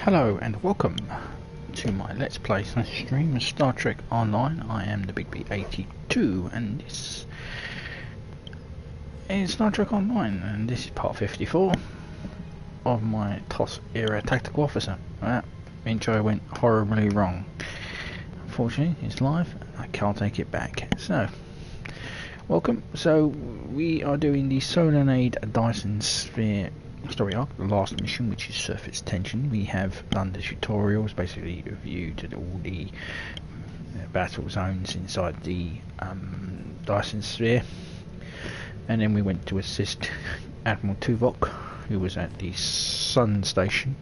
Hello and welcome to my Let's Play / stream of Star Trek Online. I am the Big B82 and this is Star Trek Online, and this is part 54 of my TOS era tactical officer. That intro went horribly wrong. Unfortunately, it's live, I can't take it back. So, welcome. So, we are doing the Solanae Dyson Sphere Story Arc, the last mission, which is surface tension. We have done the tutorials, basically reviewed all the battle zones inside the Dyson Sphere, and then we went to assist Admiral Tuvok, who was at the Sun Station,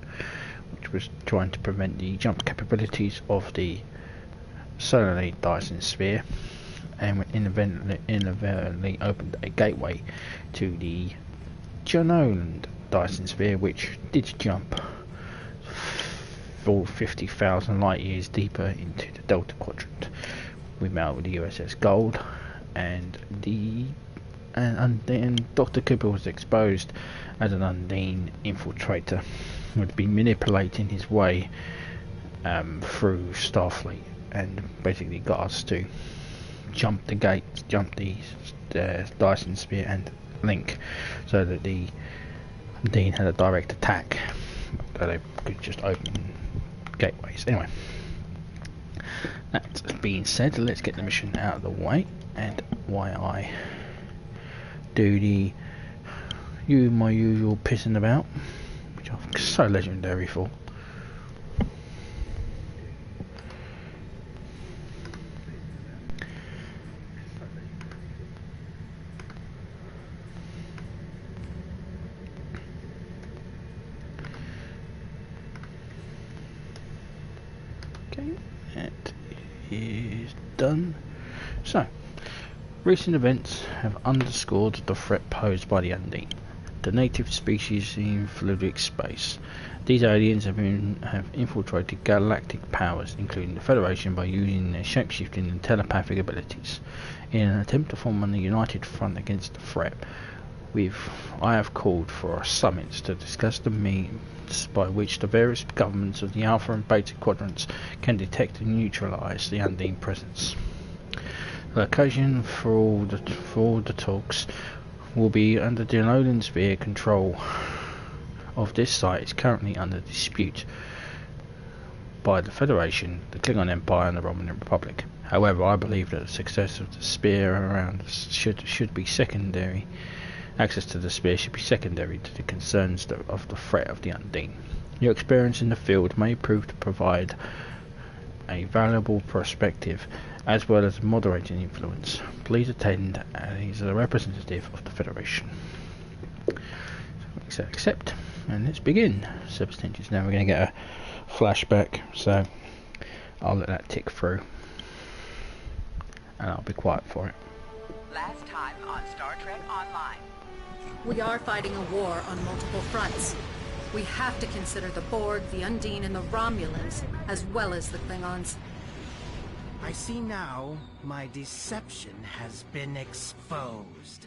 which was trying to prevent the jump capabilities of the Solanae Dyson Sphere, and inadvertently opened a gateway to the Jenolan Dyson Sphere, which did jump for 50,000 light years deeper into the Delta Quadrant. We met with the USS Gold, and Dr. Cooper was exposed as an Undine infiltrator who had been manipulating his way through Starfleet, and basically got us to jump the gates, jump the Dyson Sphere and link, so that the Undine had a direct attack, so they could just open gateways. Anyway, that being said, let's get the mission out of the way, and why I do my usual pissing about, which I'm so legendary for. That is done. So, recent events have underscored the threat posed by the Undine, the native species in fluidic space. These aliens have infiltrated galactic powers, including the Federation, by using their shapeshifting and telepathic abilities. In an attempt to form a united front against the threat, I have called for a summit to discuss the means by which the various governments of the Alpha and Beta quadrants can detect and neutralize the Undine presence. The location for all the talks will be under Jenolan Sphere control. Of this site is currently under dispute by the Federation, the Klingon Empire, and the Romulan Republic. However, I believe that the success of the sphere around us should be secondary. Access to the sphere should be secondary to the concerns of the threat of the Undine. Your experience in the field may prove to provide a valuable perspective as well as moderating influence. Please attend as a representative of the Federation. So accept, and let's begin. Surface tensions. Now we're going to get a flashback, so I'll let that tick through, and I'll be quiet for it. Last time on Star Trek Online. We are fighting a war on multiple fronts. We have to consider the Borg, the Undine, and the Romulans, as well as the Klingons. I see now my deception has been exposed.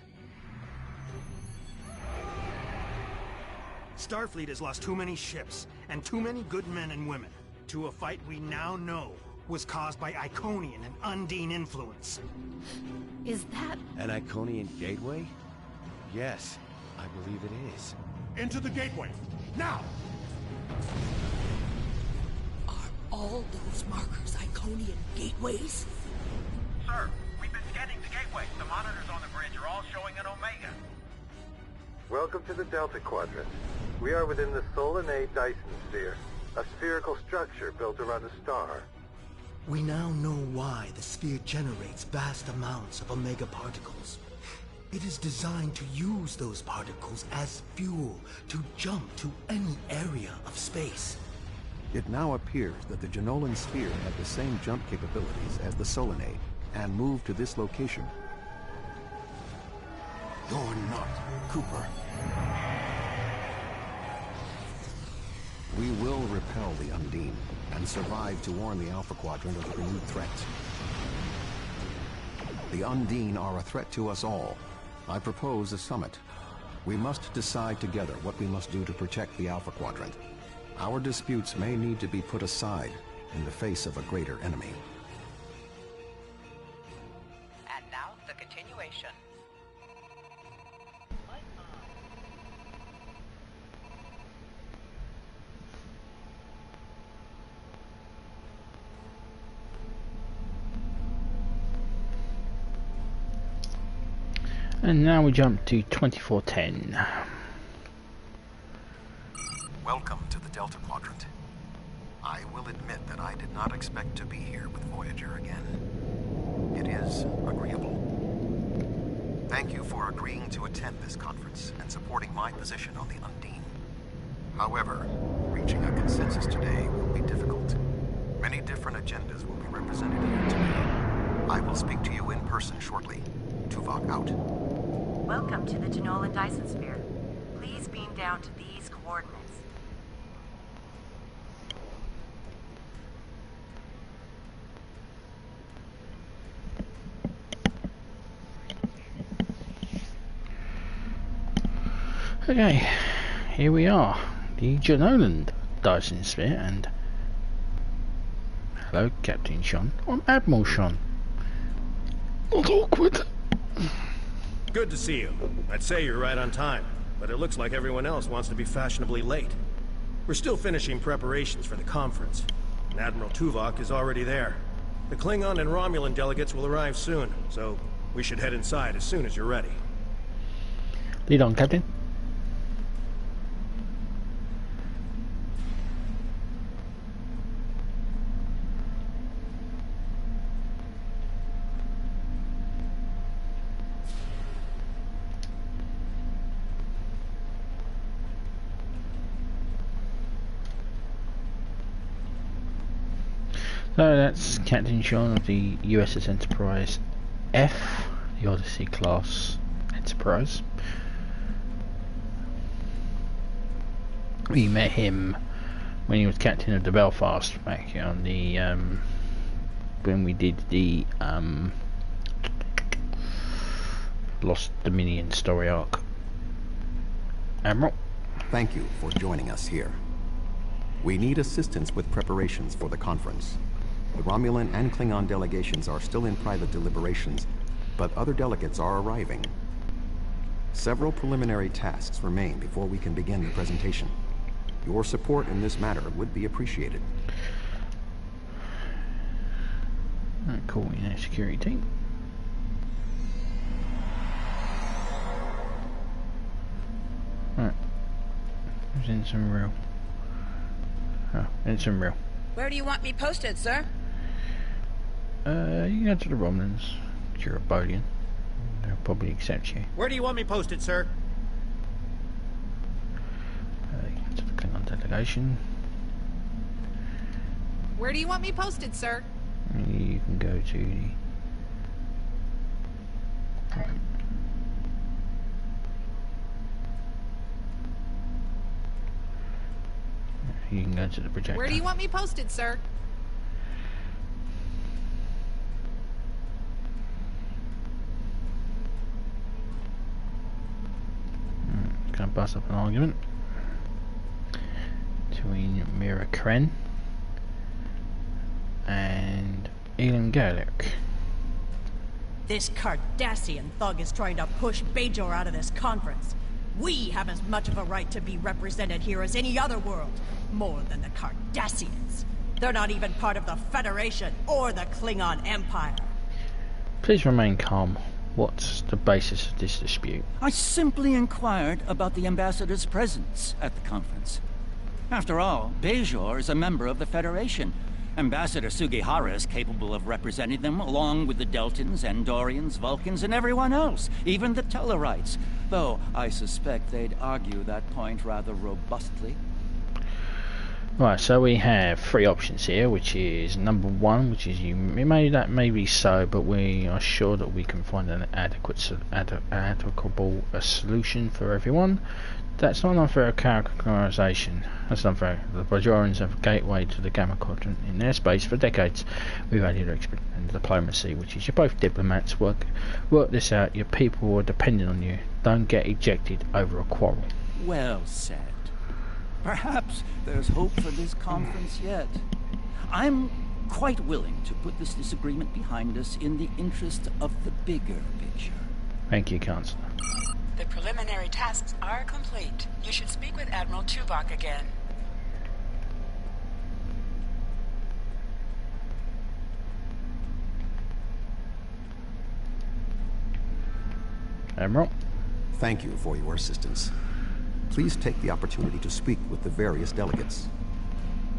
Starfleet has lost too many ships, and too many good men and women, to a fight we now know was caused by Iconian and Undine influence. Is that... an Iconian gateway? Yes, I believe it is. Into the gateway, now! Are all those markers Iconian gateways? Sir, we've been scanning the gateway. The monitors on the bridge are all showing an Omega. Welcome to the Delta Quadrant. We are within the Solanae Dyson Sphere, a spherical structure built around a star. We now know why the sphere generates vast amounts of Omega particles. It is designed to use those particles as fuel to jump to any area of space. It now appears that the Jenolan Sphere had the same jump capabilities as the Solanae, and moved to this location. You're not, Cooper. We will repel the Undine, and survive to warn the Alpha Quadrant of the renewed threat. The Undine are a threat to us all. I propose a summit. We must decide together what we must do to protect the Alpha Quadrant. Our disputes may need to be put aside in the face of a greater enemy. And now, the continuation. And now we jump to 2410. Welcome to the Delta Quadrant. I will admit that I did not expect to be here with Voyager again. It is agreeable. Thank you for agreeing to attend this conference and supporting my position on the Undine. However, reaching a consensus today will be difficult. Many different agendas will be represented here today. I will speak to you in person shortly. Tuvok out. Welcome to the Jenolan Dyson Sphere. Please beam down to these coordinates. Okay, here we are, the Jenolan Dyson Sphere, and hello, Captain Sean. I'm Admiral Sean. Not awkward. Good to see you. I'd say you're right on time, but it looks like everyone else wants to be fashionably late. We're still finishing preparations for the conference, and Admiral Tuvok is already there. The Klingon and Romulan delegates will arrive soon, so we should head inside as soon as you're ready. Lead on, Captain. So that's Captain Sean of the USS Enterprise F, the Odyssey class Enterprise. We met him when he was captain of the Belfast back on the when we did the Lost Dominion story arc. Admiral, thank you for joining us here. We need assistance with preparations for the conference. The Romulan and Klingon delegations are still in private deliberations, but other delegates are arriving. Several preliminary tasks remain before we can begin the presentation. Your support in this matter would be appreciated. Alright, cool, you know, security team. Alright. Who's in some real? Oh, in some real. Where do you want me posted, sir? You can go to the Romulans. You're a Bolian. They'll probably accept you. Where do you want me posted, sir? You go to the Klingon delegation. Where do you want me posted, sir? You can go to the... You can go to the projector. Where do you want me posted, sir? Going to bust up an argument between Mira Kren and Elon Gallic. This Cardassian thug is trying to push Bajor out of this conference. We have as much of a right to be represented here as any other world, more than the Cardassians. They're not even part of the Federation or the Klingon Empire. Please remain calm. What's the basis of this dispute? I simply inquired about the ambassador's presence at the conference. After all, Bajor is a member of the Federation. Ambassador Sugihara is capable of representing them along with the Deltans, Andorians, Vulcans, and everyone else, even the Tellarites. Though I suspect they'd argue that point rather robustly. Right, so we have three options here, which is number one, which is that may be so, but we are sure that we can find an adequate solution for everyone. That's not unfair characterization. That's unfair. The Bajorans have a gateway to the Gamma Quadrant in their space for decades. We value their experience and diplomacy, which is you're both diplomats. Work this out. Your people are dependent on you. Don't get ejected over a quarrel. Well said. Perhaps there's hope for this conference yet. I'm quite willing to put this disagreement behind us in the interest of the bigger picture. Thank you, Counselor. The preliminary tasks are complete. You should speak with Admiral Tuvok again. Admiral? Thank you for your assistance. Please take the opportunity to speak with the various delegates.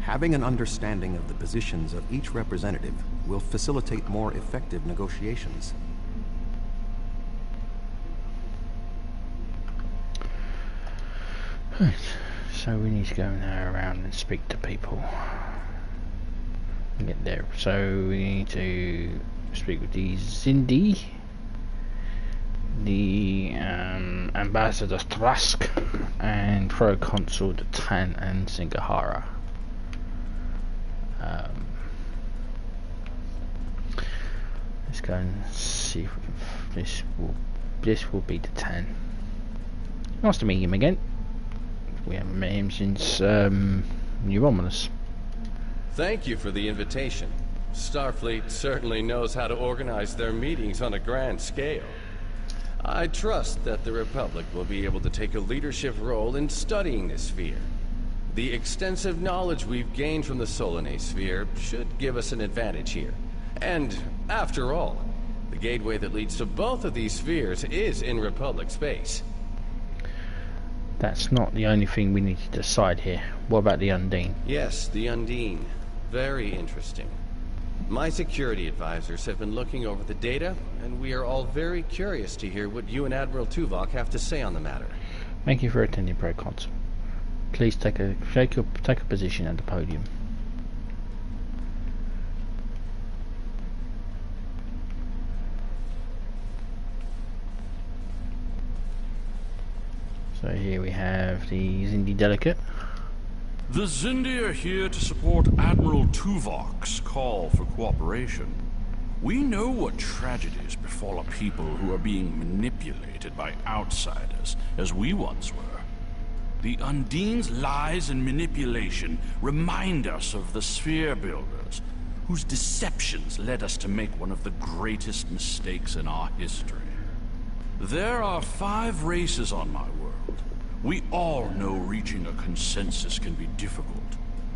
Having an understanding of the positions of each representative will facilitate more effective negotiations. Right. So we need to go now around and speak to people. Get there. So we need to speak with the Zindi, the Ambassador Trask, and Proconsul Tan and Singahara. Let's go and see if we can. This will be the Tan. Nice to meet him again. We haven't met him since Romulus. Thank you for the invitation. Starfleet certainly knows how to organize their meetings on a grand scale. I trust that the Republic will be able to take a leadership role in studying this sphere. The extensive knowledge we've gained from the Solanae Sphere should give us an advantage here. And, after all, the gateway that leads to both of these spheres is in Republic space. That's not the only thing we need to decide here. What about the Undine? Yes, the Undine. Very interesting. My security advisors have been looking over the data, and we are all very curious to hear what you and Admiral Tuvok have to say on the matter. Thank you for attending, Proconsul. Please take a position at the podium. So here we have the Zindi delegate. The Zindi are here to support Admiral Tuvok's call for cooperation. We know what tragedies befall a people who are being manipulated by outsiders, as we once were. The Undine's lies and manipulation remind us of the Sphere Builders, whose deceptions led us to make one of the greatest mistakes in our history. There are 5 races on my world. We all know reaching a consensus can be difficult,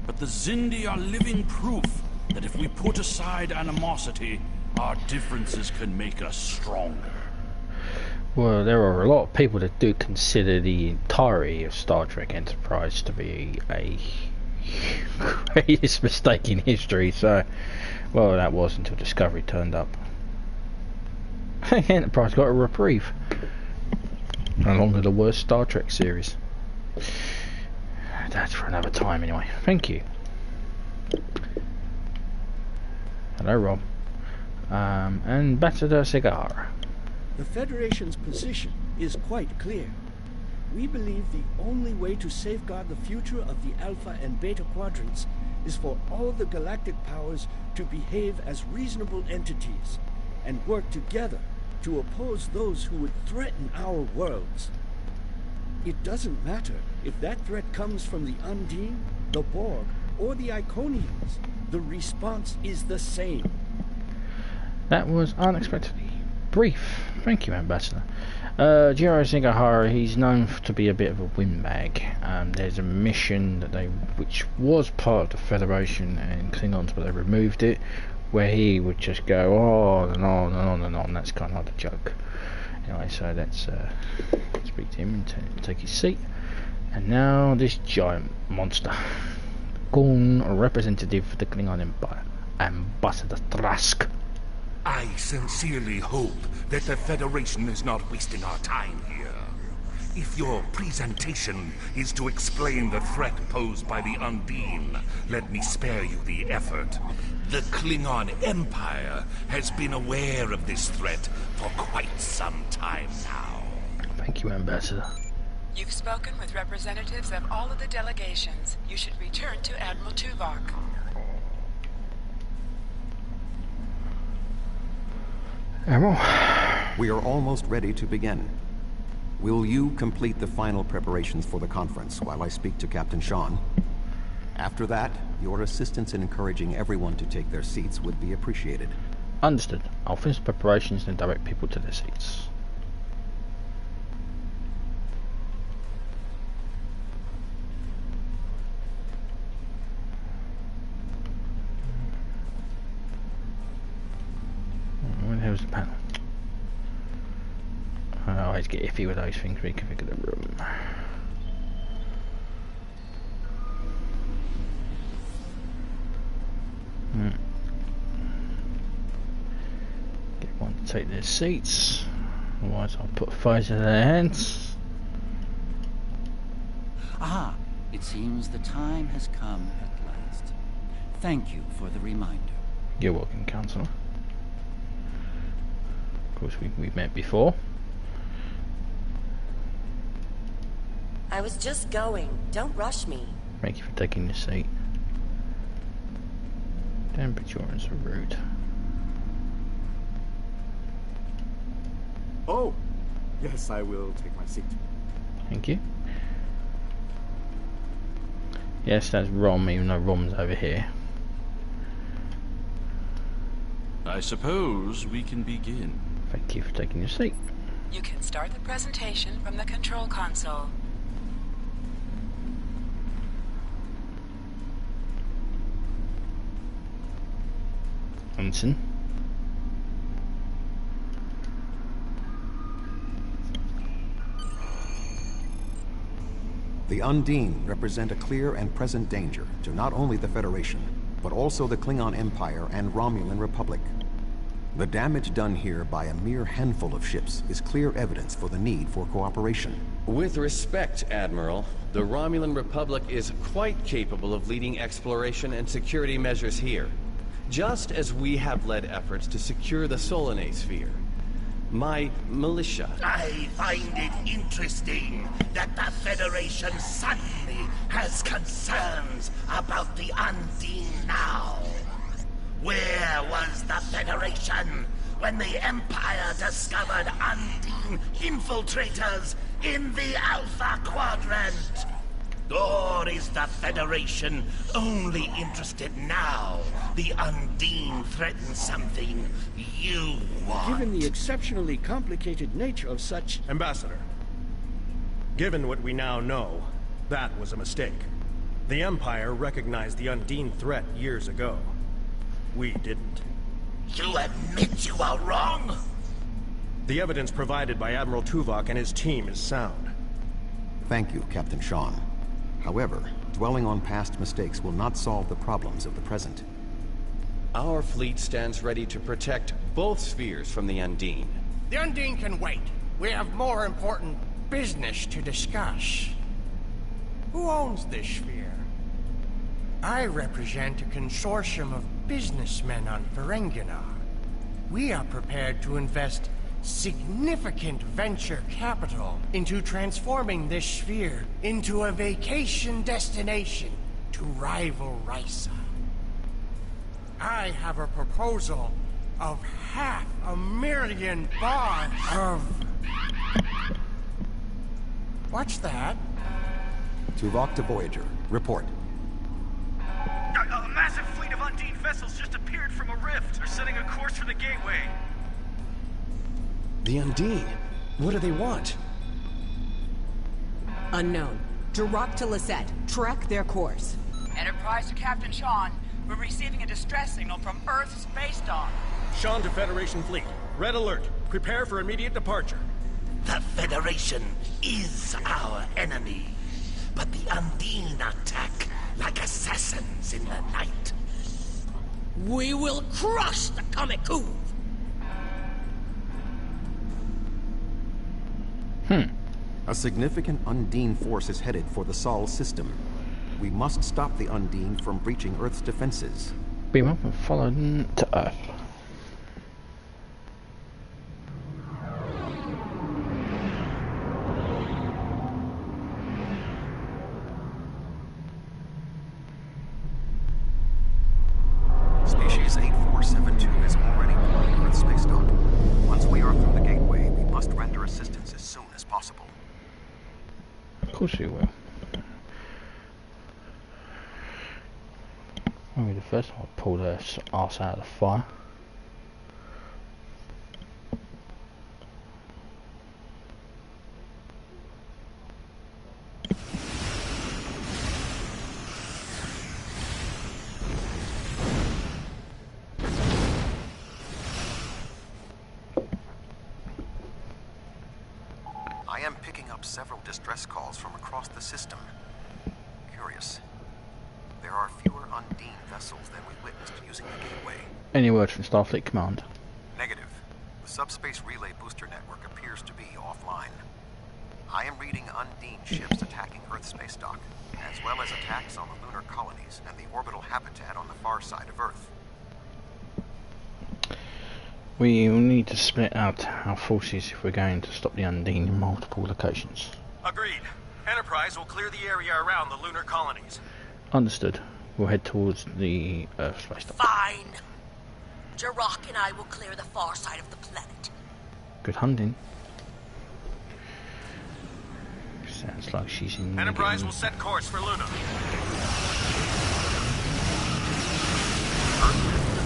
but the Zindi are living proof that if we put aside animosity, our differences can make us stronger. Well, there are a lot of people that do consider the entirety of Star Trek Enterprise to be a greatest mistake in history, so, well, that was until Discovery turned up. Enterprise got a reprieve. No longer the worst Star Trek series. That's for another time anyway. Thank you. Hello, Rob. Ambassador Cigar. The Federation's position is quite clear. We believe the only way to safeguard the future of the Alpha and Beta Quadrants is for all the galactic powers to behave as reasonable entities and work together to oppose those who would threaten our worlds. It doesn't matter if that threat comes from the Undine, the Borg, or the Iconians. The response is the same. That was unexpectedly brief. Thank you, Ambassador. Jiro Singahara, he's known to be a bit of a windbag. There's a mission that which was part of the Federation and Klingons, but they removed it, where he would just go on and on and on and on. That's kind of like a joke. Anyway, so let's speak to him and take his seat. And now this giant monster, Gorn, a representative for the Klingon Empire, Ambassador Trask. I sincerely hope that the Federation is not wasting our time here. If your presentation is to explain the threat posed by the Undine, let me spare you the effort. The Klingon Empire has been aware of this threat for quite some time now. Thank you, Ambassador. You've spoken with representatives of all of the delegations. You should return to Admiral Tuvok. Admiral? We are almost ready to begin. Will you complete the final preparations for the conference while I speak to Captain Sean? After that, your assistance in encouraging everyone to take their seats would be appreciated. Understood. I'll finish preparations and direct people to their seats. Where the hell's the panel? I always get iffy with those things. Reconfigure the room. Get one to take their seats. Otherwise, I'll put fires in their hands. Ah, it seems the time has come at last. Thank you for the reminder. You're welcome, Counselor. Of course, we've met before. I was just going. Don't rush me. Thank you for taking the seat. Damn, Bajorans are rude. Oh, yes, I will take my seat. Thank you. Yes, that's Rom, even though Rom's over here. I suppose we can begin. Thank you for taking your seat. You can start the presentation from the control console. Ensign. The Undine represent a clear and present danger to not only the Federation, but also the Klingon Empire and Romulan Republic. The damage done here by a mere handful of ships is clear evidence for the need for cooperation. With respect, Admiral, the Romulan Republic is quite capable of leading exploration and security measures here, just as we have led efforts to secure the Solanae Sphere. My militia... I find it interesting that the Federation suddenly has concerns about the Undine now. Where was the Federation when the Empire discovered Undine infiltrators in the Alpha Quadrant? Or is the Federation only interested now the Undine threatens something you want? Given the exceptionally complicated nature of such... Ambassador, given what we now know, that was a mistake. The Empire recognized the Undine threat years ago. We didn't. You admit you are wrong? The evidence provided by Admiral Tuvok and his team is sound. Thank you, Captain Sean. However, dwelling on past mistakes will not solve the problems of the present. Our fleet stands ready to protect both spheres from the Undine. The Undine can wait. We have more important business to discuss. Who owns this sphere? I represent a consortium of businessmen on Ferenginar. We are prepared to invest significant venture capital into transforming this sphere into a vacation destination to rival Risa. I have a proposal of $500,000 of... What's that? Tuvok to Voyager. Report. A massive fleet of Undine vessels just appeared from a rift. They're setting a course for the gateway. The Undine? What do they want? Unknown. Drop to Lisette. Track their course. Enterprise to Captain Sean. We're receiving a distress signal from Earth's SPACEDOCK. Sean to Federation Fleet. Red alert. Prepare for immediate departure. The Federation is our enemy, but the Undine attack like assassins in the night. We will crush the Comic-Coup! A significant Undine force is headed for the Sol system. We must stop the Undine from breaching Earth's defenses. Beam up and follow them to Earth. Species 8472 is already boarding Earth's space dock. Once we are through the gateway, we must render assistance as soon as possible. possible. Of course we will. Maybe the first time I pulled her arse out of the fire. I am picking up several distress calls from across the system. Curious. There are fewer Undine vessels than we witnessed using the gateway. Any word from Starfleet Command? Negative. The subspace relay booster network appears to be offline. I am reading Undine ships attacking Earth's SPACEDOCK, as well as attacks on the lunar colonies and the orbital habitat on the far side of Earth. We will need to split out our forces if we're going to stop the Undine in multiple locations. Agreed. Enterprise will clear the area around the lunar colonies. Understood. We'll head towards the Earth space dock. Fine. Jirok and I will clear the far side of the planet. Good hunting. Sounds like she's in... Enterprise will set course for Luna.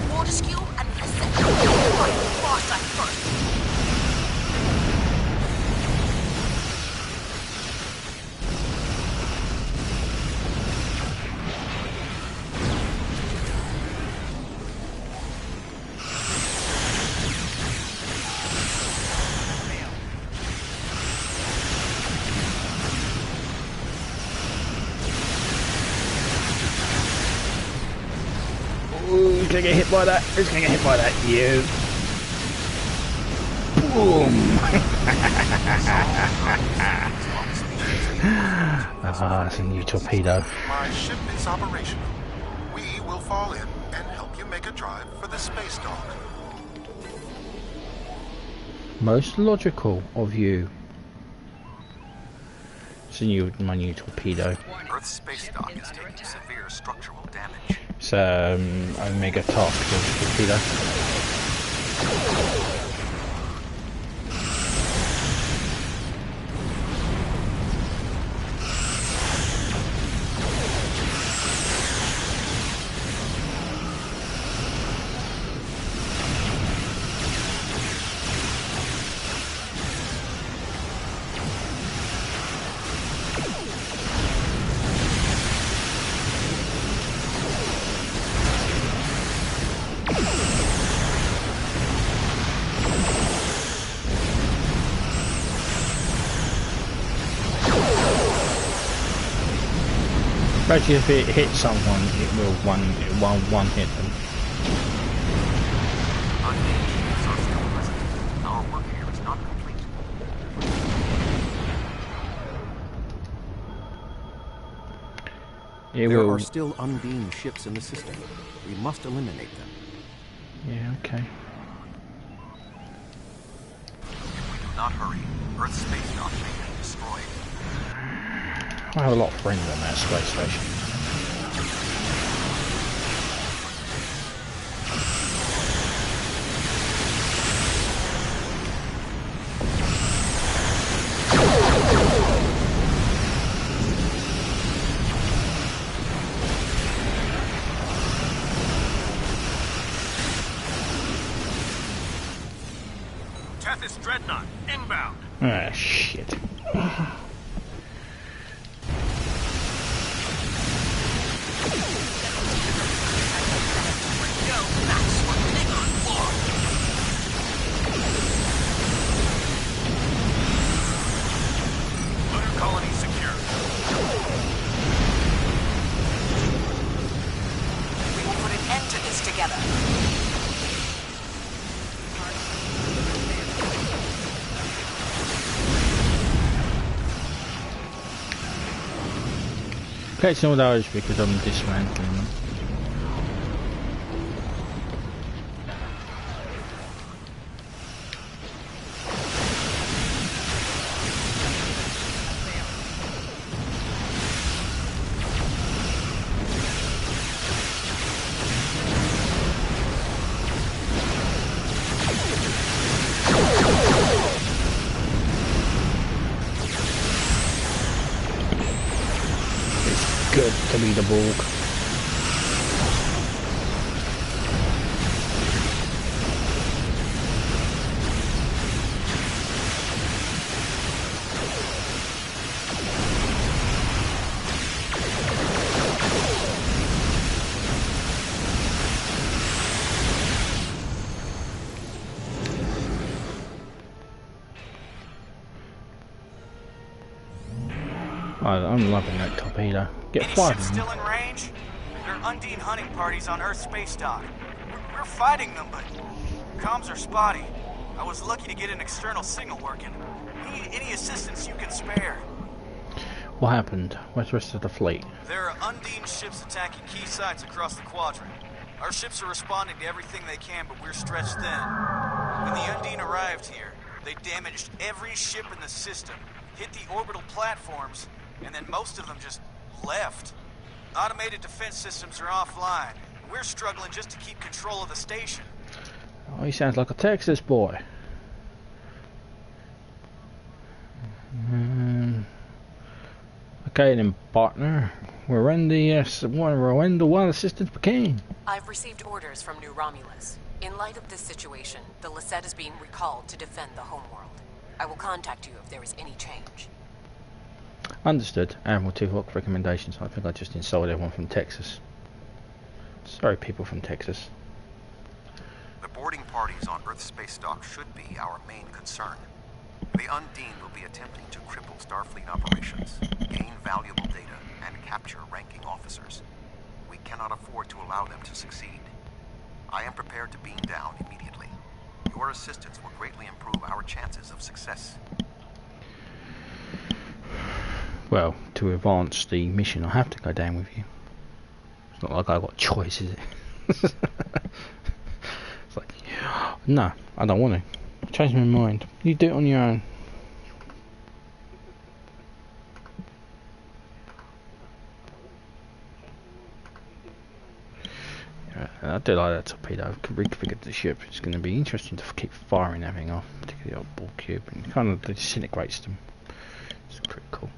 Fortescue and Cassette. Fight the far side first. Who's gonna get hit by that? Who's gonna get hit by that? You. Boom! That's a new torpedo. My ship is operational. We will fall in and help you make a drive for the SPACEDOCK. Most logical of you. It's my new torpedo. Earth's SPACEDOCK is taking severe structural damage. It's Omega Task Force torpedo. Especially if it hits someone, it will one hit them. Our work here is not complete. There are still Undine ships in the system. We must eliminate them. Yeah, okay. If we do not hurry, Earth's SPACEDOCK may be destroyed. I have a lot of friends on that space station. Tethys Dreadnought, inbound. Ah, shit. Okay, some of those because I'm dismantling them. to be the Borg. I'm loving that torpedo. Get Any 5 ships of them. still in range? There are Undine hunting parties on Earth's SPACEDOCK. We're fighting them, but comms are spotty. I was lucky to get an external signal working. Need any assistance you can spare. What happened? Where's the rest of the fleet? There are Undine ships attacking key sites across the quadrant. Our ships are responding to everything they can, but we're stretched thin. When the Undine arrived here, they damaged every ship in the system, hit the orbital platforms, and then most of them just left. Automated defense systems are offline. We're struggling just to keep control of the station. Oh, he sounds like a Texas boy. Okay then, partner. We're in the one assistance we can. I've received orders from New Romulus. In light of this situation, the Lisette is being recalled to defend the homeworld. I will contact you if there is any change. Understood. Admiral Tuvok recommendations. I think I just insulted everyone from Texas. Sorry, people from Texas. The boarding parties on Earth's SPACEDOCK should be our main concern. The Undine will be attempting to cripple Starfleet operations, gain valuable data, and capture ranking officers. We cannot afford to allow them to succeed. I am prepared to beam down immediately. Your assistance will greatly improve our chances of success. Well, to advance the mission, I have to go down with you. It's not like I've got a choice, is it? It's like, no, I don't want to. Change my mind. You do it on your own. I do like that torpedo. Could reconfigure the ship. It's going to be interesting to keep firing everything off, particularly the old ball cube, and kind of disintegrates them. It's pretty cool.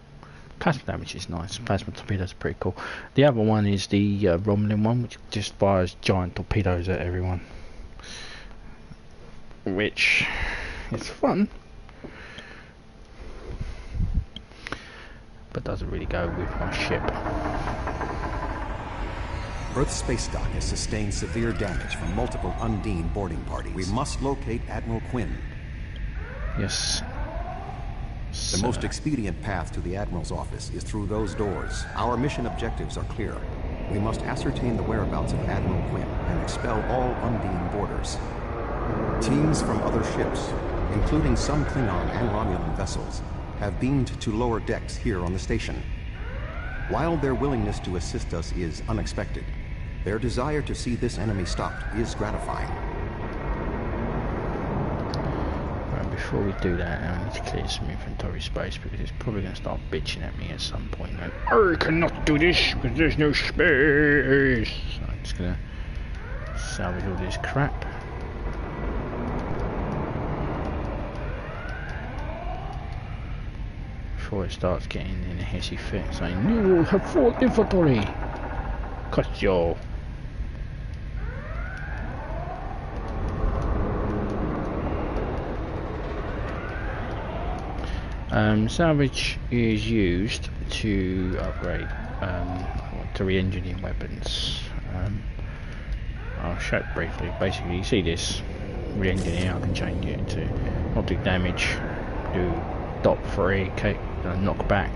Plasma damage is nice. Plasma torpedoes are pretty cool. The other one is the Romulan one, which just fires giant torpedoes at everyone, which is fun, but doesn't really go with my ship. Earth's SPACEDOCK has sustained severe damage from multiple Undine boarding parties. We must locate Admiral Quinn. Yes. The most expedient path to the Admiral's office is through those doors. Our mission objectives are clear. We must ascertain the whereabouts of Admiral Quinn and expel all Undine boarders. Teams from other ships, including some Klingon and Romulan vessels, have beamed to lower decks here on the station. While their willingness to assist us is unexpected, their desire to see this enemy stopped is gratifying. Right, before we do that, I need to clear some inventory space because it's probably going to start bitching at me at some point. And I cannot do this because there's no space. So I'm just going to salvage all this crap. Before it starts getting in a hissy fit, saying, "You have full inventory." Cut your. Salvage is used to upgrade, to re-engineer weapons. I'll show it briefly. Basically, you see this re-engineer. I can change it to not do damage, do dot 3, knock back,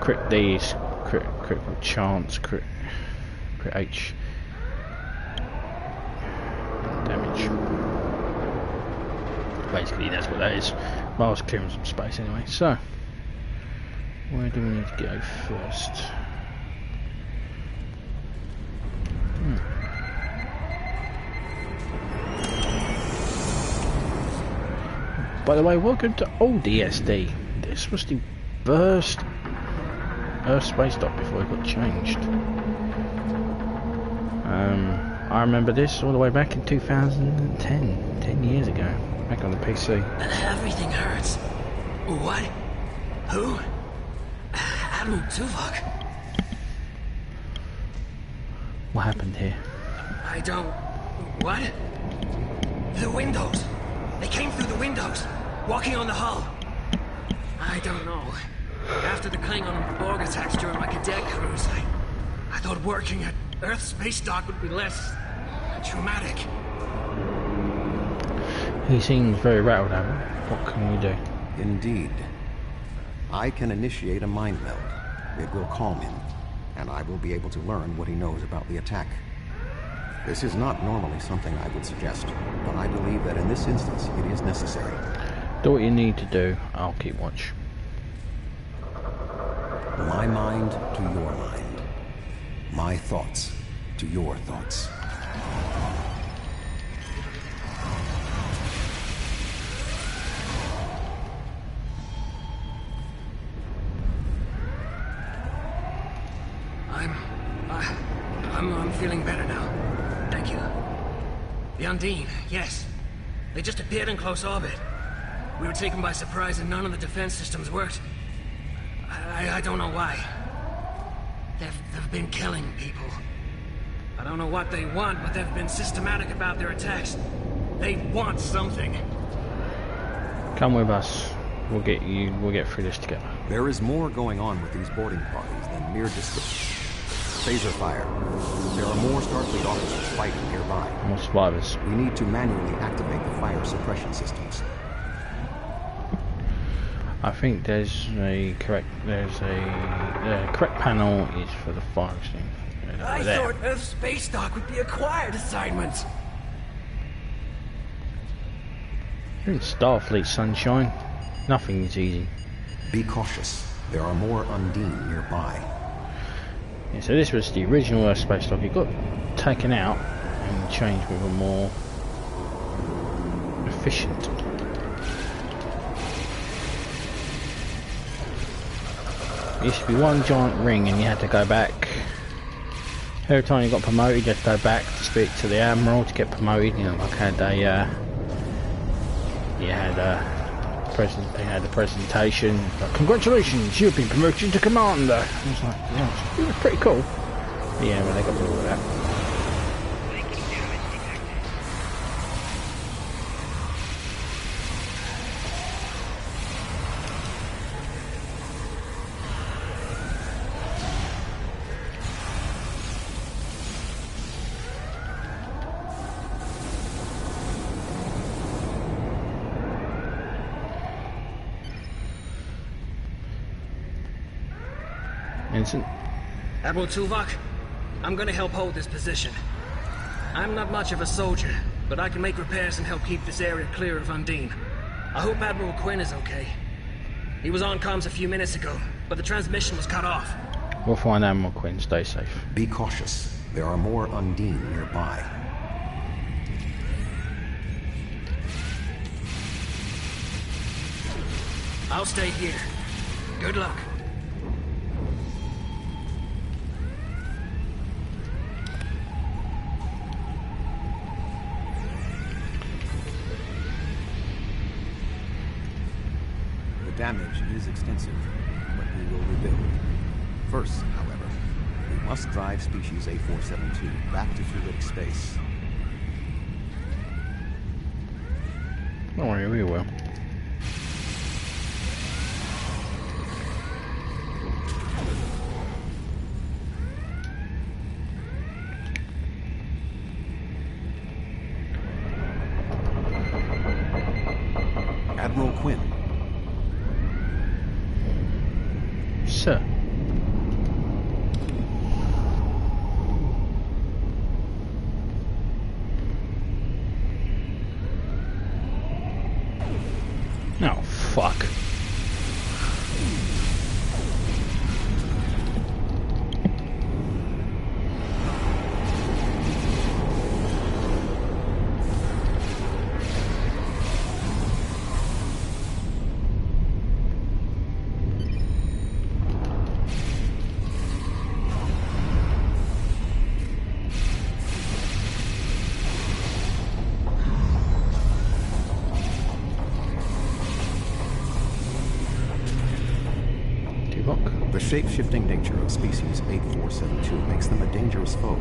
crit D's, critical chance, crit H, damage. Basically, that's what that is. Well, I was clearing some space anyway. So, where do we need to go first? By the way, welcome to old ESD. This was the first Earth SPACEDOCK before it got changed. I remember this all the way back in 2010, 10 years ago, back on the PC. Everything hurts. What? Who? Admiral Tuvok? What happened here? I don't... What? The windows. They came through the windows, walking on the hull. I don't know. After the Klingon and Borg attacks during my cadet cruise, I thought working at Earth's SPACEDOCK would be less traumatic. He seems very rattled, Admiral. What can we do? Indeed. I can initiate a mind meld. It will calm him, and I will be able to learn what he knows about the attack. This is not normally something I would suggest, but I believe that in this instance it is necessary. Do what you need to do. I'll keep watch. My mind to your mind. My thoughts to your thoughts. I'm feeling better now. Thank you. The Undine, yes. They just appeared in close orbit. We were taken by surprise and none of the defense systems worked. I don't know why. They've been killing people. I don't know what they want, but they've been systematic about their attacks. They want something. Come with us. We'll get through this together. There is more going on with these boarding parties than mere discussion. Phaser fire. There are more Starfleet officers fighting nearby. More survivors. We need to manually activate the fire suppression systems. I think the correct panel is for the fire extinguisher. I thought Earth's SPACEDOCK would be a quiet assignment. You're in Starfleet, sunshine. Nothing is easy. Be cautious. There are more Undine nearby. Yeah, so this was the original Earth SPACEDOCK. It got taken out and changed with a more efficient. It used to be one giant ring and you had to go back. Every time you got promoted you had to go back to speak to the Admiral to get promoted. You know, like they had the presentation. Like, congratulations, you've been promoted to Commander. I was like, yeah, it was pretty cool. But yeah, well, they got rid of that. Vincent? Admiral Tuvok, I'm gonna help hold this position. I'm not much of a soldier, but I can make repairs and help keep this area clear of Undine. I hope Admiral Quinn is okay. He was on comms a few minutes ago, but the transmission was cut off. We'll find Admiral Quinn. Stay safe. Be cautious. There are more Undine nearby. I'll stay here. Good luck. The damage is extensive, but we will rebuild. First, however, we must drive species A472 back to fluidic space. Don't worry, we will. Admiral Quinn. Sir. Oh, fuck. The shape-shifting nature of species 8472 makes them a dangerous foe.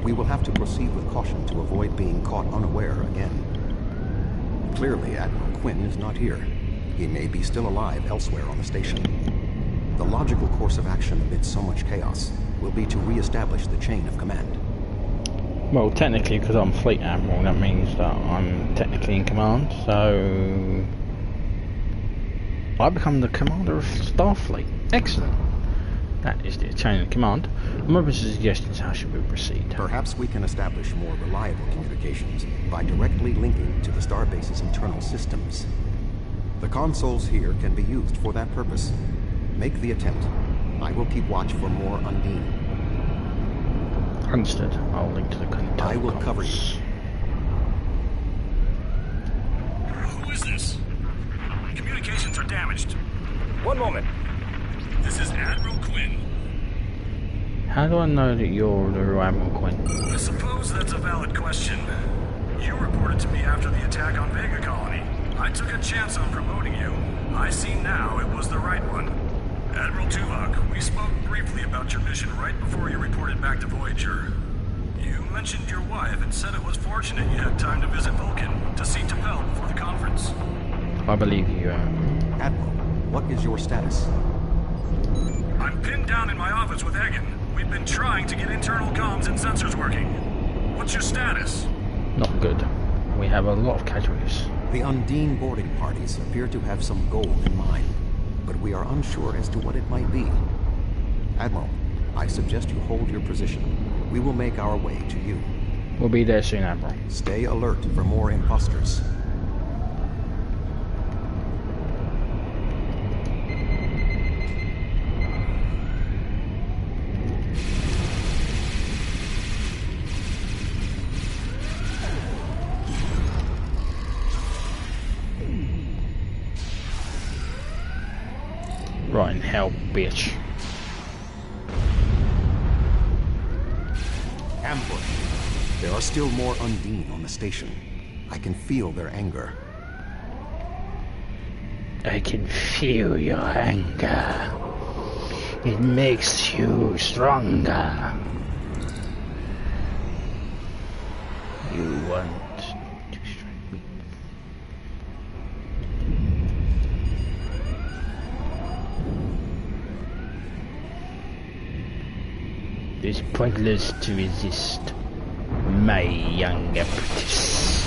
We will have to proceed with caution to avoid being caught unaware again. Clearly, Admiral Quinn is not here. He may be still alive elsewhere on the station. The logical course of action amid so much chaos will be to re-establish the chain of command. Well, technically, because I'm Fleet Admiral, that means that I'm technically in command, so I become the commander of Starfleet. Excellent. That is the chain of command. My suggestions: how should we proceed? Perhaps we can establish more reliable communications by directly linking to the Starbase's internal systems. The consoles here can be used for that purpose. Make the attempt. I will keep watch for more Undine. Understood. I'll link to the control. I will cover you. Who is this? Communications are damaged. One moment. This is Admiral Quinn. How do I know that you're the real Admiral Quinn? I suppose that's a valid question. You reported to me after the attack on Vega Colony. I took a chance on promoting you. I see now it was the right one. Admiral Tuvok, we spoke briefly about your mission right before you reported back to Voyager. You mentioned your wife and said it was fortunate you had time to visit Vulcan to see T'Pel before the conference. I believe you, Admiral, what is your status? I'm pinned down in my office with Egan. We've been trying to get internal comms and sensors working. What's your status? Not good. We have a lot of casualties. The Undine boarding parties appear to have some gold in mind, but we are unsure as to what it might be. Admiral, I suggest you hold your position. We will make our way to you. We'll be there soon, Admiral. Stay alert for more imposters. Right in hell, bitch. Ambush. There are still more Undine on the station. I can feel their anger. I can feel your anger. It makes you stronger. You want to strike me? It's pointless to resist, my young apprentice.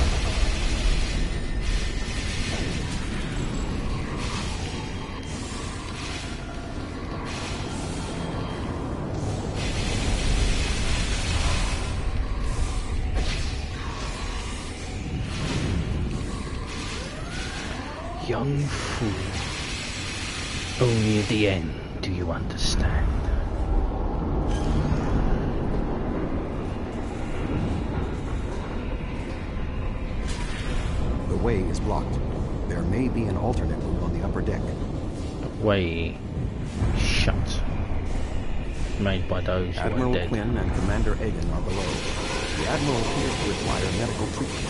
Young fool, only at the end do you understand. The way is blocked. There may be an alternate route on the upper deck. The way shut. Made by those who Admiral are dead. Quinn and Commander Egan are below. The Admiral appears to require medical treatment.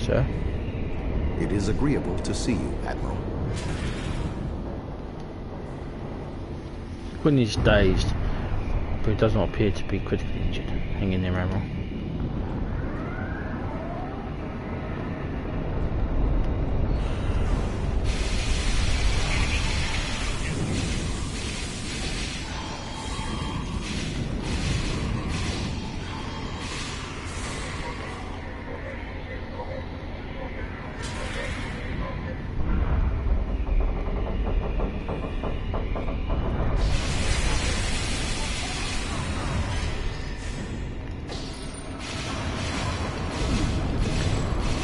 Sir? It is agreeable to see you, Admiral. Quinn is dazed, but he does not appear to be critically injured. Hang in there, Admiral.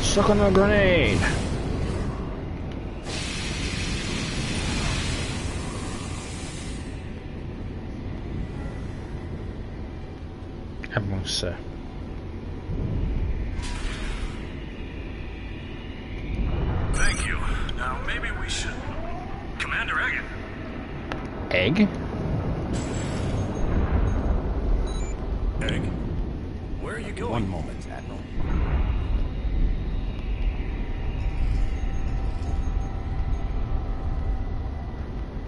Suck on a grenade! Admiral, sir. Thank you. Now maybe we should... Commander Egan. Egg? Egg? Where are you going? One moment, Admiral.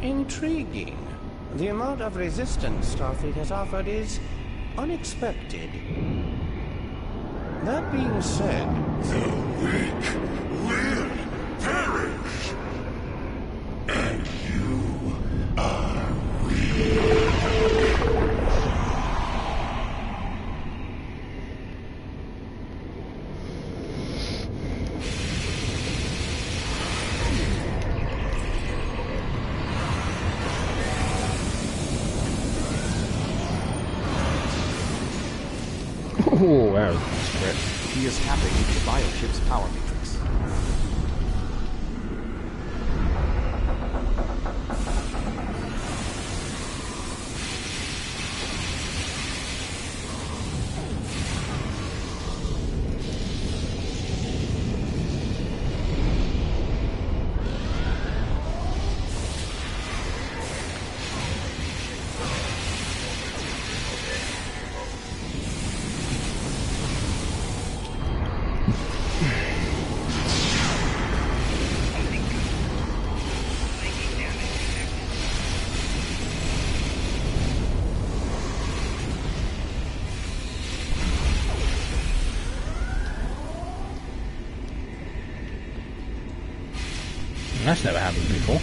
Intriguing. The amount of resistance Starfleet has offered is unexpected. That being said, the weak will perish, and you are weak. Oh, that was a script. He is tapping into the bioship's power matrix. That's never happened before.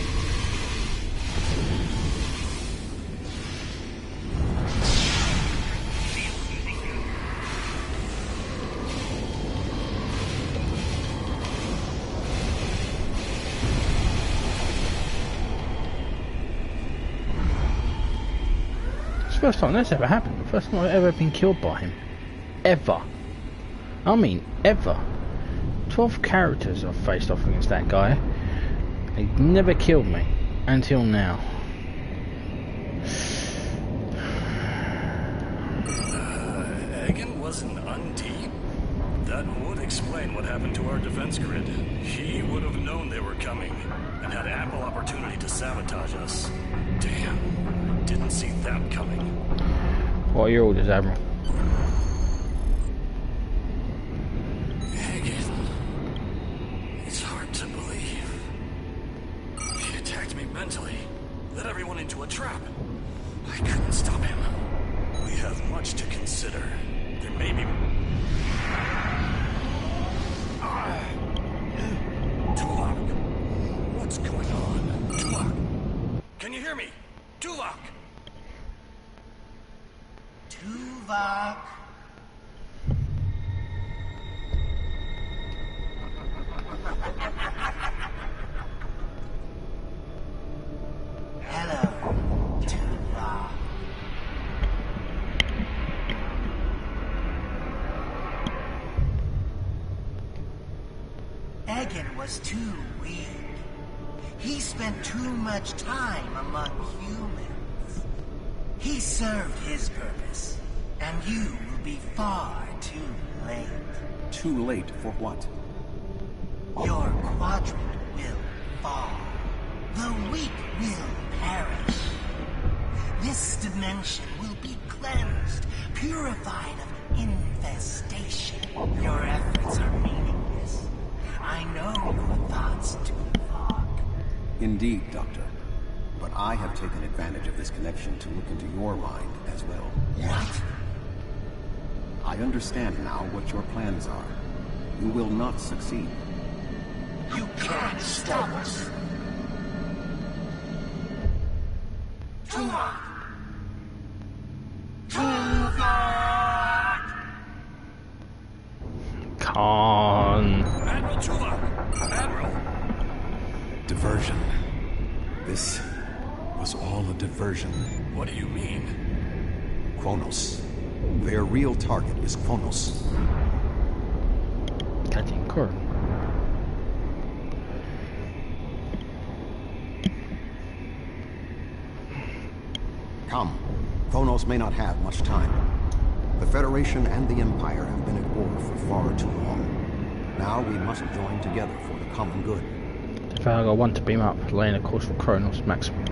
It's the first time that's ever happened. The first time I've ever been killed by him. Ever. I mean, ever. 12 characters I've faced off against that guy. He never killed me until now. Egan wasn't Undine. That would explain what happened to our defense grid. He would have known they were coming and had ample opportunity to sabotage us. Damn, I didn't see that coming. What are your orders, Admiral? It's hard to believe. He attacked me mentally, led everyone into a trap. I couldn't stop him. We have much to consider. There may be... Tuvok! What's going on? Tuvok! Can you hear me? Tuvok! Tuvok! Hello, Tuvok. Egan was too weak. He spent too much time among humans. He served his purpose, and you will be far too late. Too late for what? Your quadrant will fall. The weak will perish. This dimension will be cleansed, purified of infestation. Your efforts are meaningless. I know your thoughts, Tuvok. Indeed, Doctor. But I have taken advantage of this connection to look into your mind as well. What? I understand now what your plans are. You will not succeed. You can't stop us. Tuvok! Tuvok! Khan. Admiral Tuvok! Admiral! Diversion. This was all a diversion. What do you mean? QO'NOS. Their real target is QO'NOS. Captain Curran. Come. QO'NOS may not have much time. The Federation and the Empire have been at war for far too long. Now we must join together for the common good. If I got one to beam up, laying a course for QO'NOS maximum.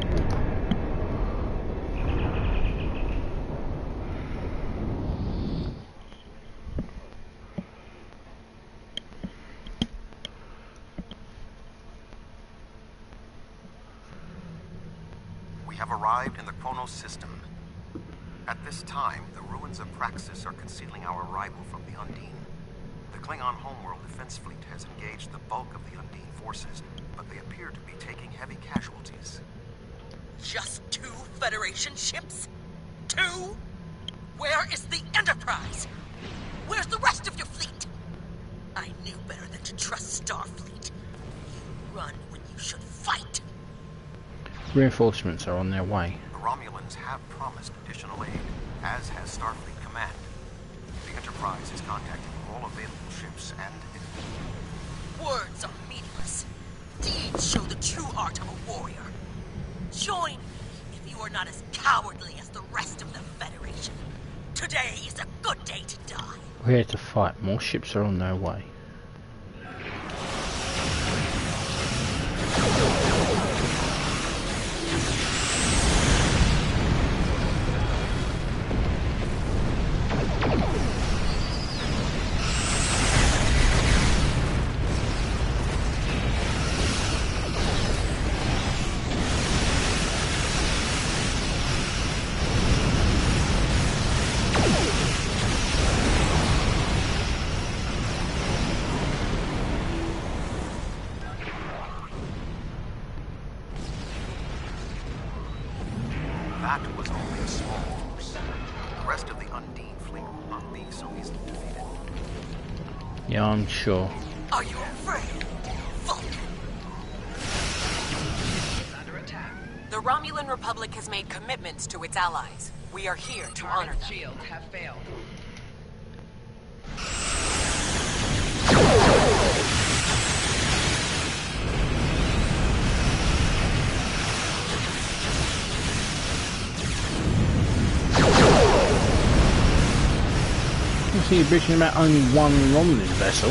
have arrived in the QO'NOS system. At this time, the ruins of Praxis are concealing our arrival from the Undine. The Klingon homeworld defense fleet has engaged the bulk of the Undine forces, but they appear to be taking heavy casualties. Just 2 Federation ships? 2? Where is the Enterprise? Where's the rest of your fleet? I knew better than to trust Starfleet. You run when you should fight. Reinforcements are on their way. The Romulans have promised additional aid, as has Starfleet Command. The Enterprise is contacting all available ships and... Words are meaningless. Deeds show the true art of a warrior. Join me if you are not as cowardly as the rest of the Federation. Today is a good day to die. We're here to fight. More ships are on their way. That was only a small force. The rest of the Undine fleet will not be so easily defeated. Yeah, I'm sure. Are you afraid, Vulcan? The Romulan Republic has made commitments to its allies. We are here to honor them. Shields have failed. So you're bitching about only one Romulan vessel?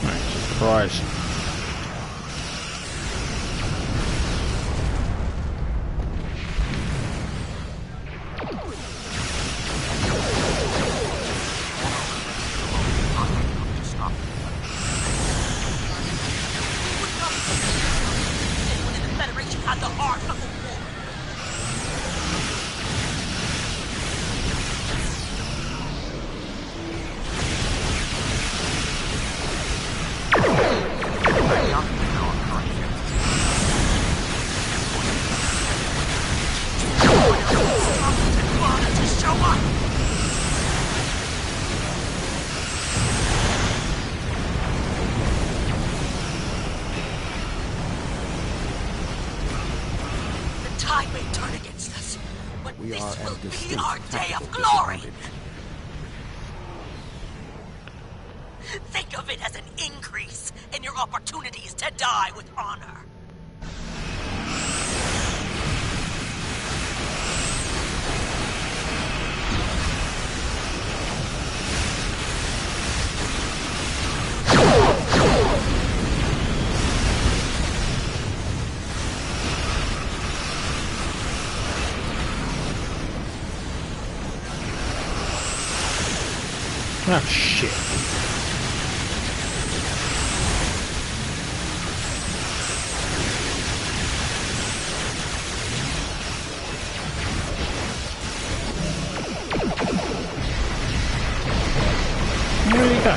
Right, surprise. Think of it as an increase in your opportunities to die with honor. Oh shit. Where did he go?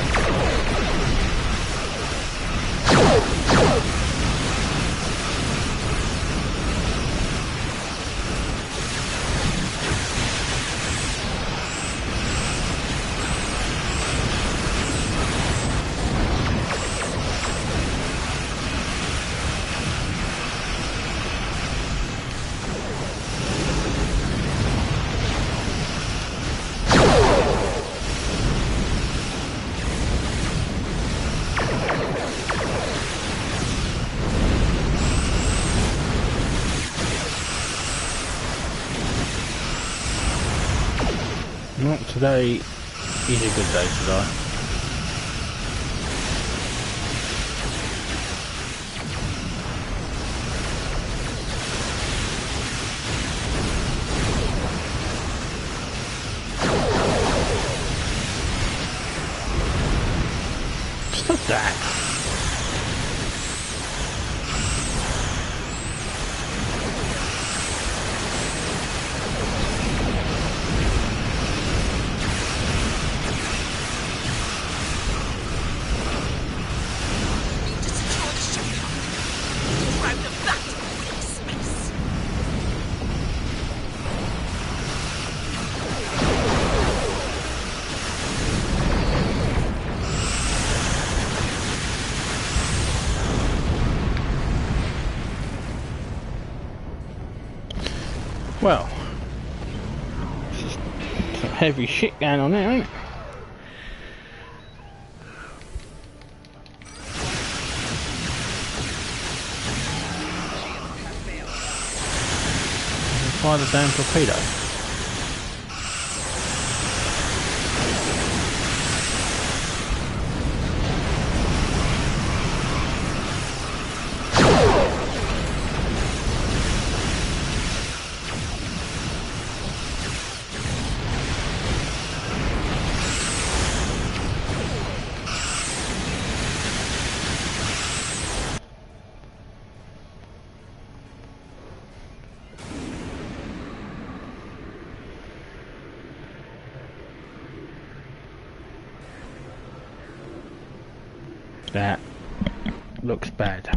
Not today is a good day today. What's that? Well, some heavy shit going on there, ain't it? Fire the damn torpedo. That looks bad.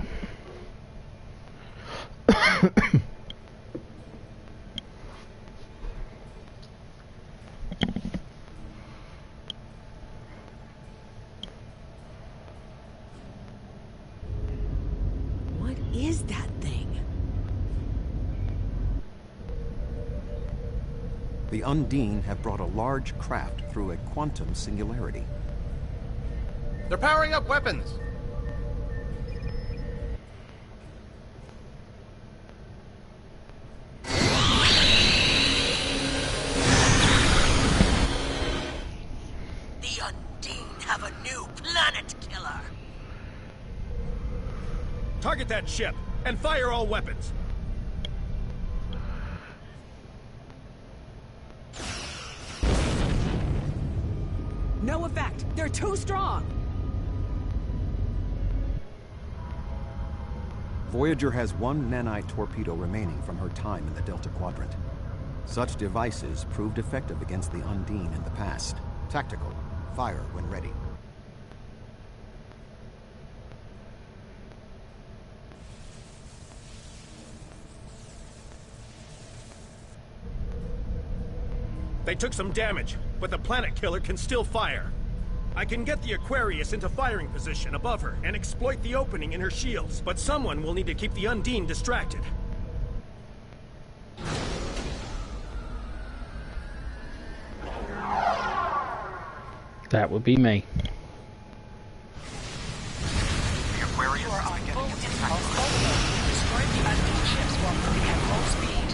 What is that thing? The Undine have brought a large craft through a quantum singularity. They're powering up weapons. The Undine have a new planet killer. Target that ship and fire all weapons. No effect. They're too strong. Voyager has one nanite torpedo remaining from her time in the Delta Quadrant. Such devices proved effective against the Undine in the past. Tactical. Fire when ready. They took some damage, but the planet killer can still fire. I can get the Aquarius into firing position above her and exploit the opening in her shields, but someone will need to keep the Undine distracted. That would be me. The Aquarius is beginning its attack. Destroy the Undine ships while moving at full speed.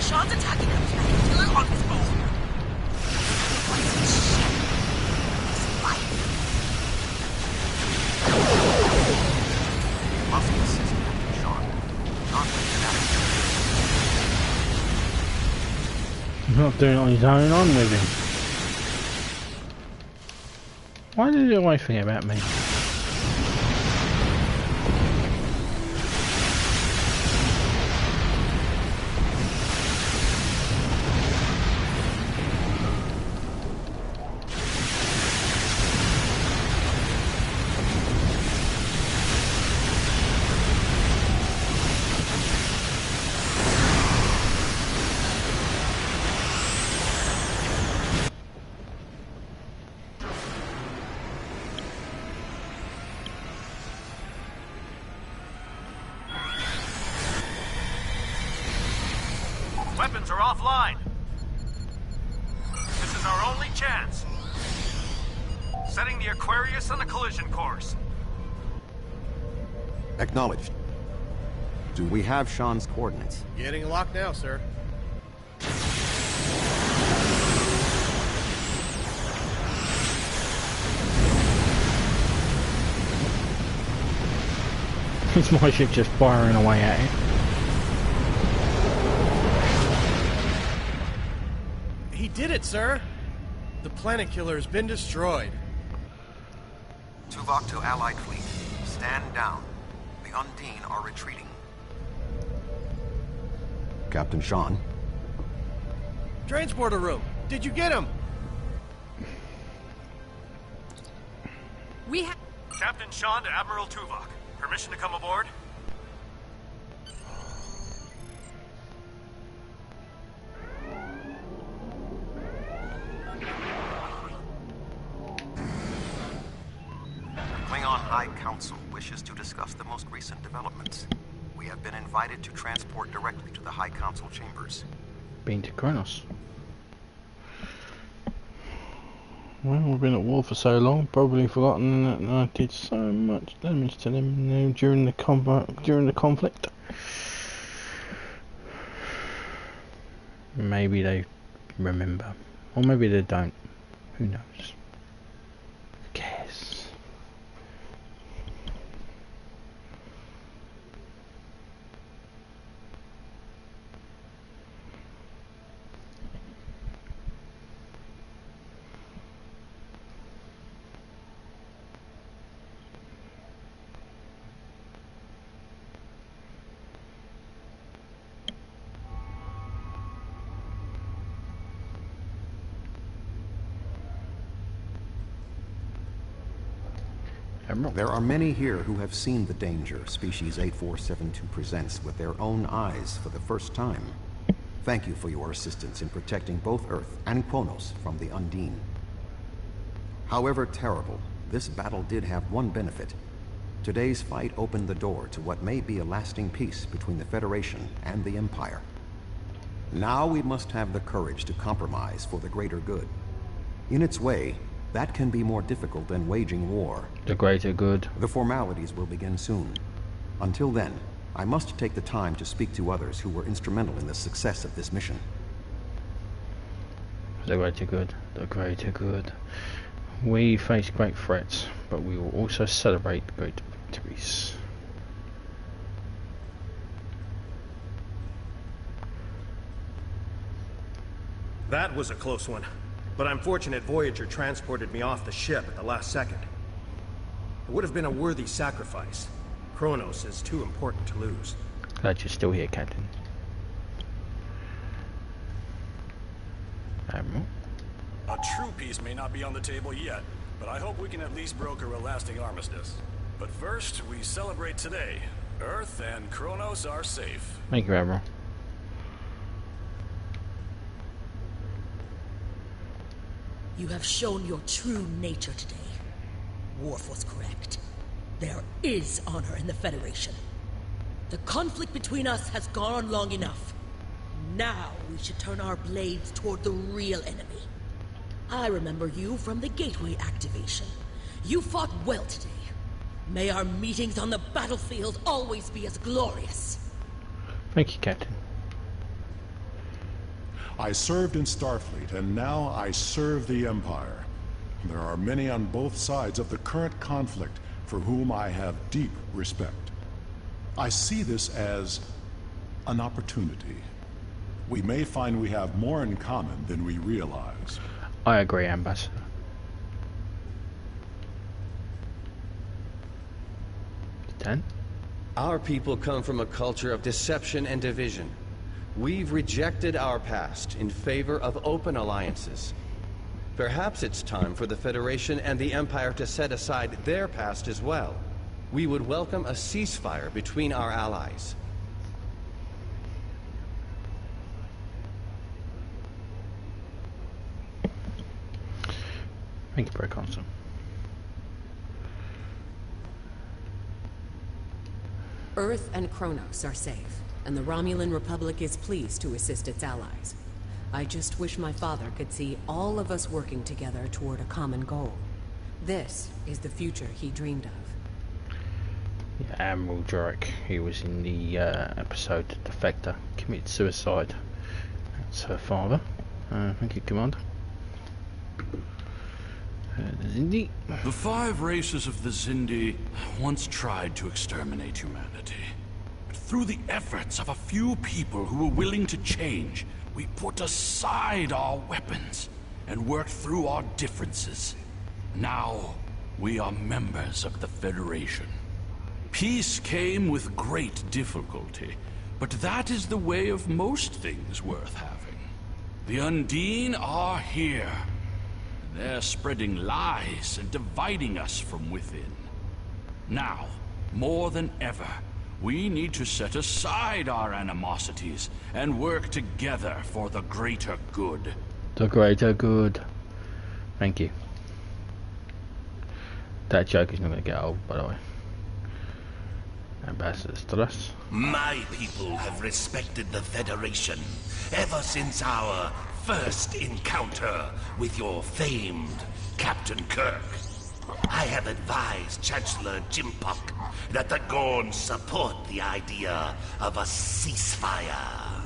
Sean's attacking a planet killer on his own. Must assist Captain Sean. Not with He's not doing it on his own, I'm with him. Why did he always think about me? Weapons are offline. This is our only chance. Setting the Aquarius on a collision course. Acknowledged. Do we have Sean's coordinates? Getting locked now, sir. Is my ship just firing away at it? He did it, sir. The planet killer has been destroyed. Tuvok to Allied fleet. Stand down. The Undine are retreating. Captain Sean. Transporter room. Did you get him? We have... Captain Sean to Admiral Tuvok. Permission to come aboard? Klingon High Council wishes to discuss the most recent developments. We have been invited to transport directly to the High Council chambers. Been to QO'NOS. Well, we've been at war for so long, probably forgotten that I did so much damage to them during the conflict. Maybe they remember, or maybe they don't. Who knows? Who cares? There are many here who have seen the danger Species 8472 presents with their own eyes for the first time. Thank you for your assistance in protecting both Earth and QO'NOS from the Undine. However terrible, this battle did have one benefit. Today's fight opened the door to what may be a lasting peace between the Federation and the Empire. Now we must have the courage to compromise for the greater good. In its way, that can be more difficult than waging war. The greater good. The formalities will begin soon. Until then, I must take the time to speak to others who were instrumental in the success of this mission. The greater good. The greater good. We face great threats, but we will also celebrate great victories. That was a close one. But I'm fortunate Voyager transported me off the ship at the last second. It would have been a worthy sacrifice. QO'NOS is too important to lose. Glad you're still here, Captain. Admiral? A true peace may not be on the table yet, but I hope we can at least broker a lasting armistice. But first, we celebrate today. Earth and QO'NOS are safe. Thank you, Admiral. You have shown your true nature today. Worf was correct. There is honor in the Federation. The conflict between us has gone on long enough. Now we should turn our blades toward the real enemy. I remember you from the Gateway activation. You fought well today. May our meetings on the battlefield always be as glorious. Thank you, Captain. I served in Starfleet, and now I serve the Empire. There are many on both sides of the current conflict for whom I have deep respect. I see this as an opportunity. We may find we have more in common than we realize. I agree, Ambassador. Dan? Our people come from a culture of deception and division. We've rejected our past in favor of open alliances. Perhaps it's time for the Federation and the Empire to set aside their past as well. We would welcome a ceasefire between our allies. Thank you, Proconsul. Earth and QO'NOS are safe, and the Romulan Republic is pleased to assist its allies. I just wish my father could see all of us working together toward a common goal. This is the future he dreamed of. Yeah, Admiral Tuvok, he was in the episode Defector, committed suicide. That's her father. Thank you, Commander. The Xindi. The 5 races of the Xindi once tried to exterminate humanity. But through the efforts of a few people who were willing to change, we put aside our weapons and worked through our differences. Now, we are members of the Federation. Peace came with great difficulty, but that is the way of most things worth having. The Undine are here. They're spreading lies and dividing us from within. Now, more than ever, we need to set aside our animosities and work together for the greater good. The greater good. Thank you. That joke is not going to get old, by the way. Ambassador Stardate. My people have respected the Federation ever since our first encounter with your famed Captain Kirk. I have advised Chancellor Jimpok that the Gorns support the idea of a ceasefire.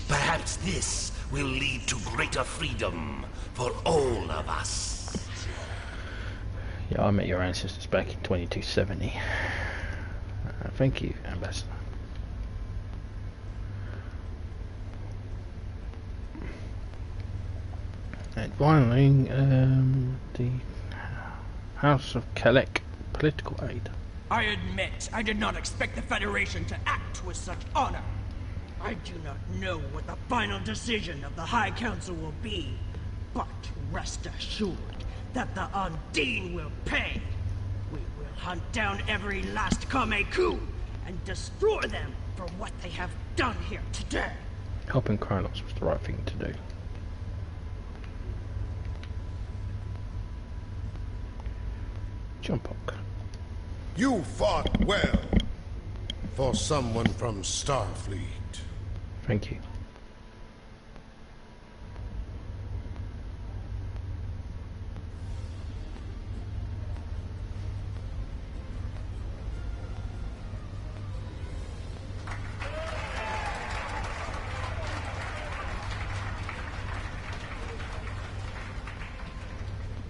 Perhaps this will lead to greater freedom for all of us. Yeah, I met your ancestors back in 2270. Thank you, Ambassador. And finally, the House of Kelek political aid. I admit I did not expect the Federation to act with such honor. I do not know what the final decision of the High Council will be, but rest assured that the Undine will pay. We will hunt down every last Kameku and destroy them for what they have done here today. Helping QO'NOS was the right thing to do. Jimpok. You fought well for someone from Starfleet. Thank you.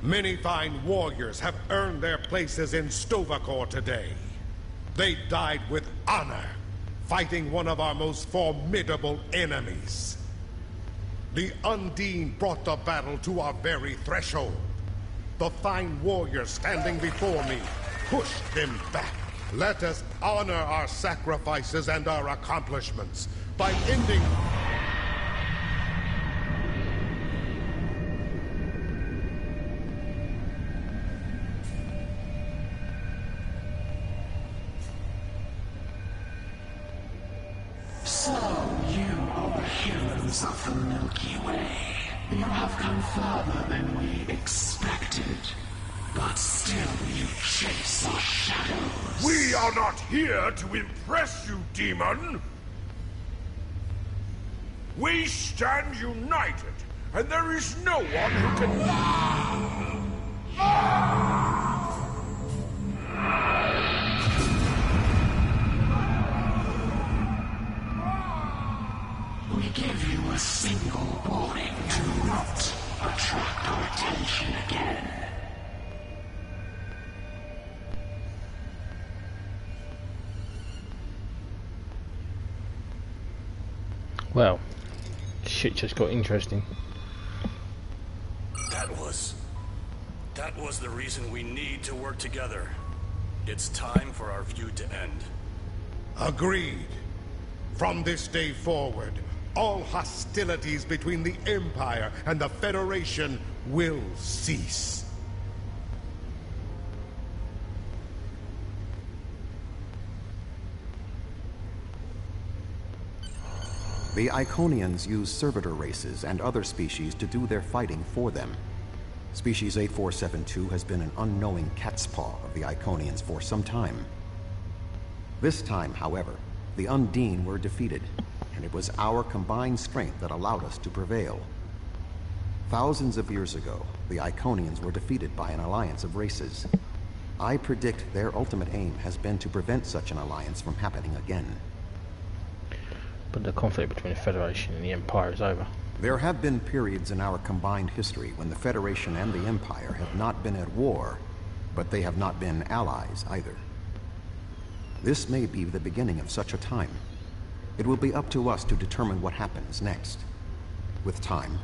Many fine warriors have earned their places in Stovacor today. They died with honor, fighting one of our most formidable enemies. The Undine brought the battle to our very threshold. The fine warriors standing before me pushed them back. Let us honor our sacrifices and our accomplishments by ending... So, you are the heroes of the Milky Way. You have come further than we expected. But still you chase our shadows. We are not here to impress you, demon! We stand united, and there is no one who can... We give you a single warning to not attract our attention again. Well, shit just got interesting. That was the reason we need to work together. It's time for our feud to end. Agreed. From this day forward, all hostilities between the Empire and the Federation will cease. The Iconians use servitor races and other species to do their fighting for them. Species 8472 has been an unknowing catspaw of the Iconians for some time. This time, however, the Undine were defeated, and it was our combined strength that allowed us to prevail. Thousands of years ago, the Iconians were defeated by an alliance of races. I predict their ultimate aim has been to prevent such an alliance from happening again. But the conflict between the Federation and the Empire is over. There have been periods in our combined history when the Federation and the Empire have not been at war, but they have not been allies either. This may be the beginning of such a time. It will be up to us to determine what happens next. With time,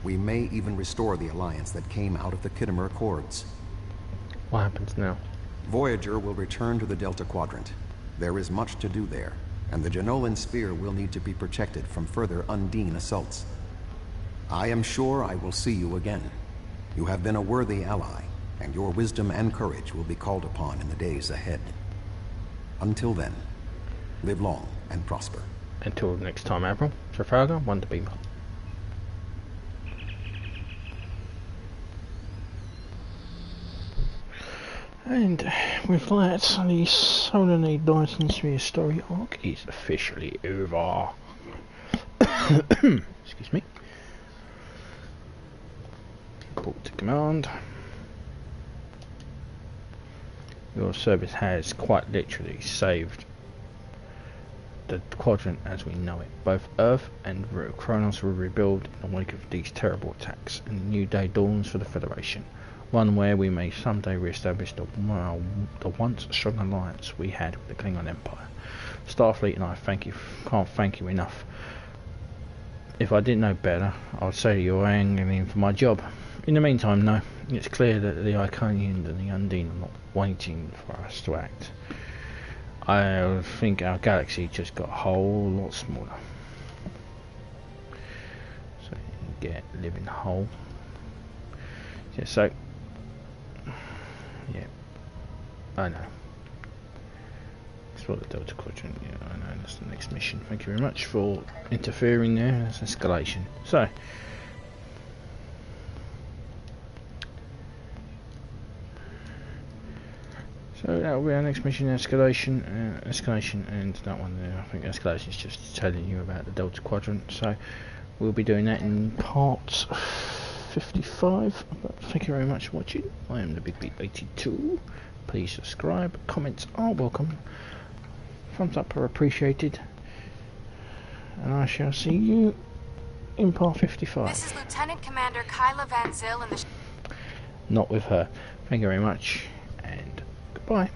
We may even restore the alliance that came out of the Kittimer Accords. What happens now? Voyager will return to the Delta Quadrant. There is much to do there, and the Jenolan Sphere will need to be protected from further Undine assaults. I am sure I will see you again. You have been a worthy ally, and your wisdom and courage will be called upon in the days ahead. Until then, live long and prosper. Until next time, Admiral. Trafalgar, Wonder Beamer. And with that, the Solanae Dyson Sphere Story Arc is officially over. Excuse me. Report to command. Your service has quite literally saved the quadrant as we know it. Both Earth and QO'NOS will rebuild in the wake of these terrible attacks, and a new day dawns for the Federation. One where we may someday re-establish the once strong alliance we had with the Klingon Empire. Starfleet and I can't thank you enough. If I didn't know better, I would say you're angling for my job. In the meantime, no, it's clear that the Iconians and the Undine are not waiting for us to act. I think our galaxy just got a whole lot smaller. So you get living whole. Yeah, so yeah, I know. Explore the Delta Quadrant. Yeah, I know. That's the next mission. Thank you very much for interfering there. That's escalation. So that will be our next mission, escalation, and that one there. I think escalation is just telling you about the Delta Quadrant. So we'll be doing that in part 55. But thank you very much for watching. I am the Big Beat 82. Please subscribe. Comments are welcome. Thumbs up are appreciated. And I shall see you in part 55. This is Lieutenant Commander Kyla Van Zyl in the... Not with her. Thank you very much, and goodbye.